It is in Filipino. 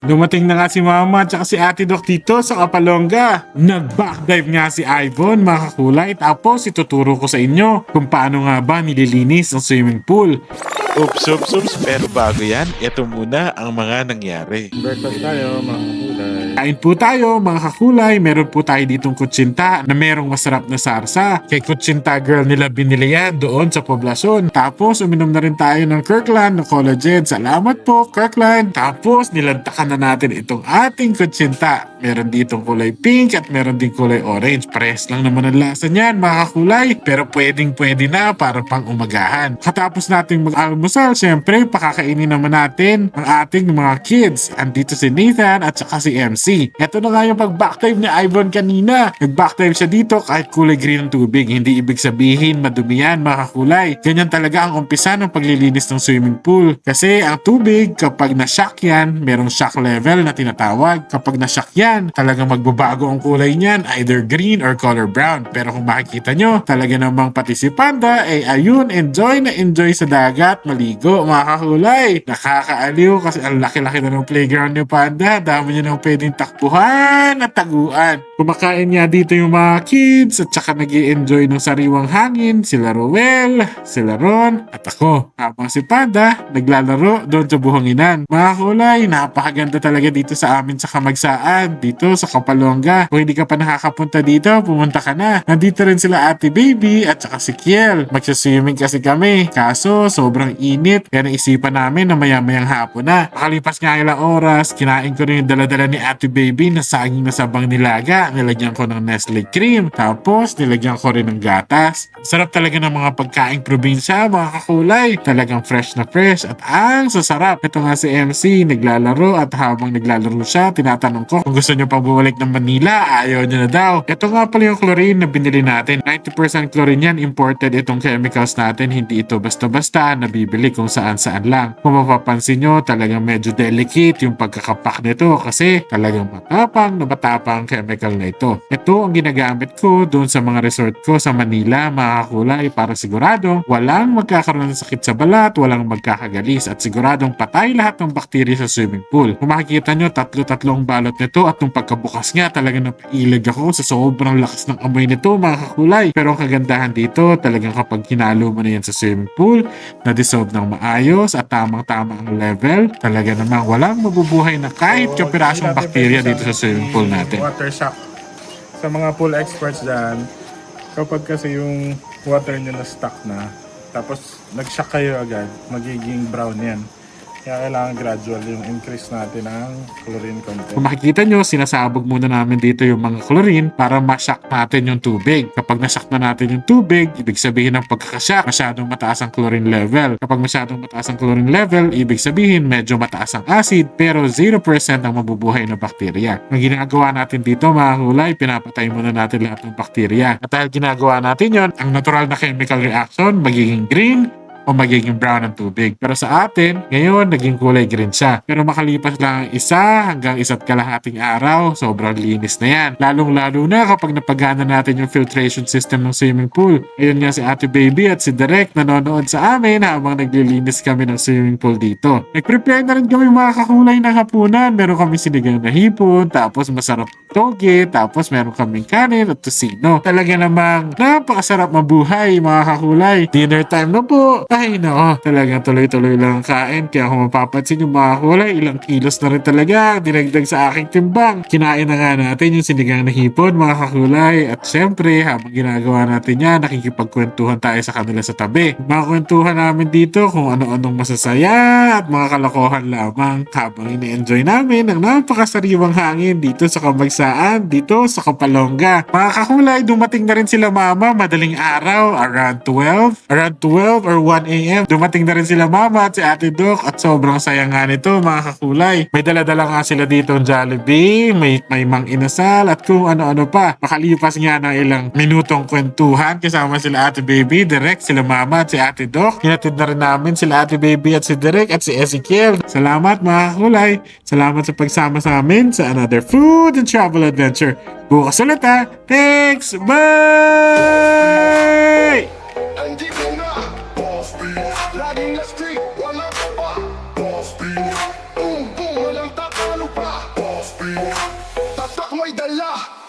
Dumating na nga si Mama at saka si Ate Doc dito sa Kapalongga. Nag-backdive nga si Ivan mga kakulay, tapos ituturo ko sa inyo kung paano nga ba nililinis ang swimming pool. Oops. Pero bago yan, ito muna ang mga nangyari. Breakfast tayo, mga kulay. Kain po tayo mga kakulay, meron po tayo ditong kutsinta na merong masarap na sarsa. Kay kutsinta girl nila binili yan doon sa poblasyon. Tapos uminom na rin tayo ng Kirkland na collagen. Salamat po Kirkland. Tapos nilantakan na natin itong ating kutsinta. Meron ditong kulay pink at meron din kulay orange. Parehas lang naman ang lasa niyan mga kakulay, pero pwede na para pang umagahan. Katapos nating mag-almusal, syempre pakakainin naman natin ang ating mga kids. Andito si Nathan at saka si MC. Ito na nga yung pag-backdive ni Ivan kanina. Nag-backdive siya dito kahit kulay green ang tubig. Hindi ibig sabihin madumi yan mga kakulay. Ganyan talaga ang umpisa ng paglilinis ng swimming pool. Kasi ang tubig kapag na-shock yan, merong shock level na tinatawag. Kapag na-shock yan, talagang magbabago ang kulay niyan, either green or color brown. Pero kung makikita nyo, talaga namang pati si Panda ay ayun, enjoy sa dagat, maligo mga kakulay. Nakakaaliw kasi ang laki-laki na ng playground ni Panda. Dami niya nang pwedeng takbuhan at taguan. Kumakain nga dito yung mga kids at saka nag-i-enjoy ng sariwang hangin. Sila Roel, sila Ron at ako. Habang si Panda naglalaro doon sa buhanginan. Mga kulay, napakaganda talaga dito sa amin sa Kamagsaan, dito sa Kapalongga. Kung hindi ka pa nakakapunta dito, pumunta ka na. Nandito rin sila Ate Baby at saka si Kiel. Magsaswimming kasi kami. Kaso sobrang init. Kaya naisipan namin na maya-mayang hapon na. Makalipas nga ilang oras, kinain ko rin yung dala-dala ni Ate Baby na saging na sabang nilaga. Nilagyan ko ng Nestle cream. Tapos nilagyan ko rin ng gatas. Sarap talaga ng mga pagkaing probinsya mga kakulay. Talagang fresh na fresh at ang sasarap. Ito nga si MC naglalaro at habang naglalaro siya, tinatanong ko kung gusto niyo pa bumalik ng Manila. Ayaw niya na daw. Ito nga pala yung chlorine na binili natin. 90% chlorine yan. Imported itong chemicals natin. Hindi ito basta-basta nabibili kung saan-saan lang. Kung mapapansin nyo, talagang medyo delicate yung pagkakapak nito kasi talagang matapang chemical na ito. Ito ang ginagamit ko doon sa mga resort ko sa Manila mga kakulay para sigurado walang magkakaroon ng sakit sa balat, walang magkakagalis at siguradong patay lahat ng bakterya sa swimming pool. Kung makikita nyo, tatlo-tatlong balot nito at nung pagkabukas nga talagang napailag ako sa sobrang lakas ng amoy nito mga kakulay. Pero ang kagandahan dito, talagang kapag hinalo mo na yan sa swimming pool, na-dissolve ng maayos at tamang-tama ang level, talaga namang walang mabubuhay na kahit kapirasong bakterya dito sa swimming pool natin. Water shock. Sa mga pool experts dyan, kapag kasi yung water nyo na stuck na, tapos nag-shock kayo agad, magiging brown yan. Kaya kailangan gradual yung increase natin ng chlorine content. Kung makikita nyo, sinasabog muna namin dito yung mga chlorine para ma-shock natin yung tubig. Kapag na-shock na natin yung tubig, ibig sabihin ng pagkakashock, masyadong mataas ang chlorine level. Kapag masyadong mataas ang chlorine level, ibig sabihin medyo mataas ang acid pero 0% ang mabubuhay na bakterya. Ang ginagawa natin dito mga kulay, pinapatay muna natin lahat ng bakterya. At dahil ginagawa natin yon, ang natural na chemical reaction magiging green o magiging brown ang tubig. Pero sa atin, ngayon, naging kulay green siya. Pero makalipas lang ang isa hanggang isa't kalahating araw, sobrang linis na yan. Lalong-lalo na kapag napagana natin yung filtration system ng swimming pool. Ayun nga si Ate Baby at si Derek nanonood sa amin habang naglilinis kami ng swimming pool dito. Nag-prepare na rin kami mga kakulay ng hapunan. Meron kami sinigang na hipon, tapos masarap toge, tapos meron kaming kanin at tosino. Talaga namang napakasarap mabuhay mga kakulay. Dinner time na po. Ay nako, talagang tuloy-tuloy lang ang kain. Kaya kung mapapansin yung mga kulay, ilang kilos na rin talaga dinagdag sa aking timbang. Kinain na nga natin yung sinigang na hipon mga kakulay. At syempre, habang ginagawa natin yan, nakikipagkwentuhan tayo sa kanila sa tabi. Mga kwentuhan namin dito kung ano-anong masasaya at mga kalokohan lamang habang ini-enjoy namin ang napakasariwang hangin dito sa Kamagsaan, dito sa Kapalongga. Mga kakulay, dumating na rin sila Mama madaling araw, around 12 or 1 a.m. Dumating na rin sila Mama at si Ate Doc at sobrang saya nga nito mga kakulay. May dala-dala nga sila dito ng Jollibee, may mang inasal at kung ano-ano pa. Makalipas nga ng ilang minutong kwentuhan kasama sila Ate Baby, Derek, sila Mama at si Ate Doc. Hinatid na rin namin sila Ate Baby at si Derek at si Ezekiel. Salamat mga kakulay. Salamat sa pagsama sa amin sa another food and travel adventure. Bukas ulit ha. Thanks! Bye! Andito na, boss beat. Laging na street, walang pa, boss beat. Boom, boom, walang tatalo pa. Tatak mo'y dala